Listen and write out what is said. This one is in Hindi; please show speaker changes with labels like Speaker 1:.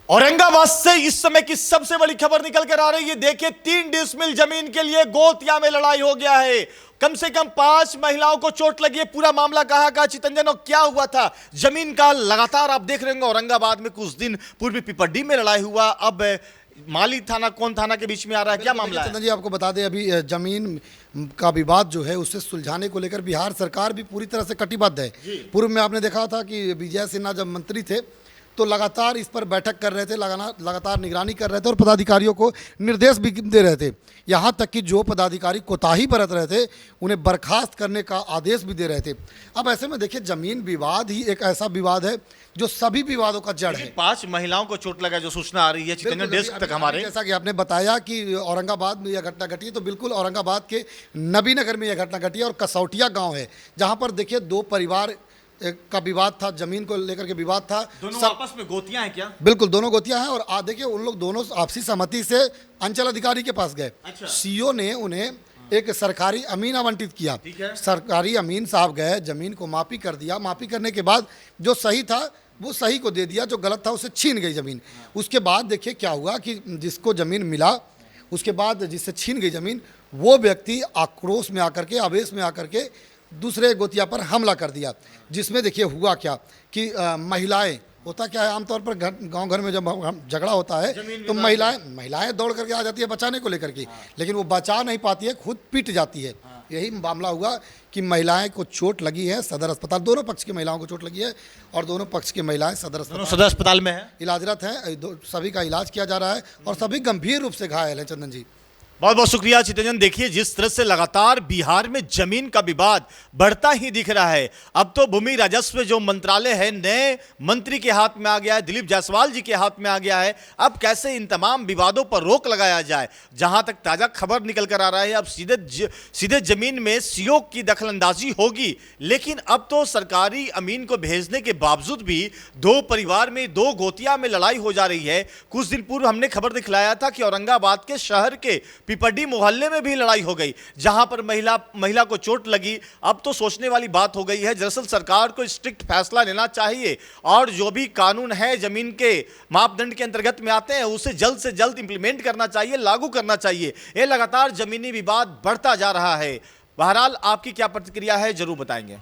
Speaker 1: औरंगाबाद से इस समय की सबसे बड़ी खबर निकल कर आ रही है। देखिए 3 डिसमिल जमीन के लिए गोतिया में लड़ाई हो गया है। कम से कम 5 महिलाओं को चोट लगी है। पूरा मामला कहां का चितरंजन और क्या हुआ था जमीन का, लगातार आप देख रहे होंगे। औरंगाबाद में कुछ दिन पूर्व पिपड्डी में लड़ाई हुआ, अब माली थाना कौन थाना के बीच में आ रहा है, क्या मामला है?
Speaker 2: चंदन जी, आपको बता दें, अभी जमीन का विवाद जो है उसे सुलझाने को लेकर बिहार सरकार भी पूरी तरह से कटिबद्ध है। पूर्व में आपने देखा था कि विजय सिन्हा जब मंत्री थे तो लगातार इस पर बैठक कर रहे थे, लगातार निगरानी कर रहे थे और पदाधिकारियों को निर्देश भी दे रहे थे। यहाँ तक कि जो पदाधिकारी कोताही बरत रहे थे उन्हें बर्खास्त करने का आदेश भी दे रहे थे। अब ऐसे में देखिए, जमीन विवाद ही एक ऐसा विवाद है जो सभी विवादों का जड़ है।
Speaker 1: 5 महिलाओं को चोट लगा जो सूचना आ रही है चितरंजन डेस्क तक हमारे।
Speaker 2: जैसा कि आपने बताया कि औरंगाबाद में यह घटना घटी है, तो बिल्कुल औरंगाबाद के नबीनगर में यह घटना घटी है और कसौटिया गाँव है, जहाँ पर देखिए 2 परिवार का विवाद था, जमीन को लेकर के विवाद था।
Speaker 1: दोनों आपस में गोतियां हैं क्या?
Speaker 2: बिल्कुल, दोनों गोतियां हैं। और देखिए उन लोग दोनों आपसी सहमति से अंचल अधिकारी के पास गए।
Speaker 1: अच्छा।
Speaker 2: सीओ ने उन्हें एक सरकारी अमीन आवंटित किया। सरकारी अमीन साहब गए, जमीन को मापी कर दिया। मापी करने के बाद जो सही था वो सही को दे दिया, जो गलत था उसे छीन गई जमीन। उसके बाद देखिए क्या हुआ कि जिसको जमीन मिला, उसके बाद जिससे छीन गई जमीन, वो व्यक्ति आक्रोश में आकर के, आवेश में आकर के दूसरे गोतिया पर हमला कर दिया। जिसमें देखिए हुआ क्या कि महिलाएं, होता क्या है आमतौर पर गांव घर में जब झगड़ा होता है तो महिलाएं दौड़ करके आ जाती है बचाने को लेकर के, लेकिन वो बचा नहीं पाती है, खुद पिट जाती है। यही मामला हुआ कि महिलाएं को चोट लगी है सदर अस्पताल, दोनों पक्ष की महिलाओं को चोट लगी है और दोनों पक्ष की महिलाएं सदर
Speaker 1: अस्पताल में है,
Speaker 2: इलाजरत हैं। सभी का इलाज किया जा रहा है और सभी गंभीर रूप से घायल है। चंदन जी,
Speaker 1: बहुत बहुत शुक्रिया चितरंजन। देखिए जिस तरह से लगातार बिहार में जमीन का विवाद बढ़ता ही दिख रहा है। अब तो भूमि राजस्व जो मंत्रालय है नए मंत्री के हाथ में आ गया है, दिलीप जायसवाल जी के हाथ में आ गया है। अब कैसे इन तमाम विवादों पर रोक लगाया जाए, जहां तक ताजा खबर निकल कर आ रहा है अब सीधे जमीन में सीओ की दखलंदाजी होगी। लेकिन अब तो सरकारी अमीन को भेजने के बावजूद भी 2 परिवार में 2 गोतिया में लड़ाई हो जा रही है। कुछ दिन पूर्व हमने खबर दिखलाया था कि औरंगाबाद के शहर के पिपड्डी मोहल्ले में भी लड़ाई हो गई, जहां पर महिला को चोट लगी। अब तो सोचने वाली बात हो गई है। दरअसल सरकार को स्ट्रिक्ट फैसला लेना चाहिए और जो भी कानून है जमीन के मापदंड के अंतर्गत में आते हैं उसे जल्द से जल्द इंप्लीमेंट करना चाहिए, लागू करना चाहिए। ये लगातार जमीनी विवाद बढ़ता जा रहा है। बहरहाल आपकी क्या प्रतिक्रिया है जरूर बताएंगे।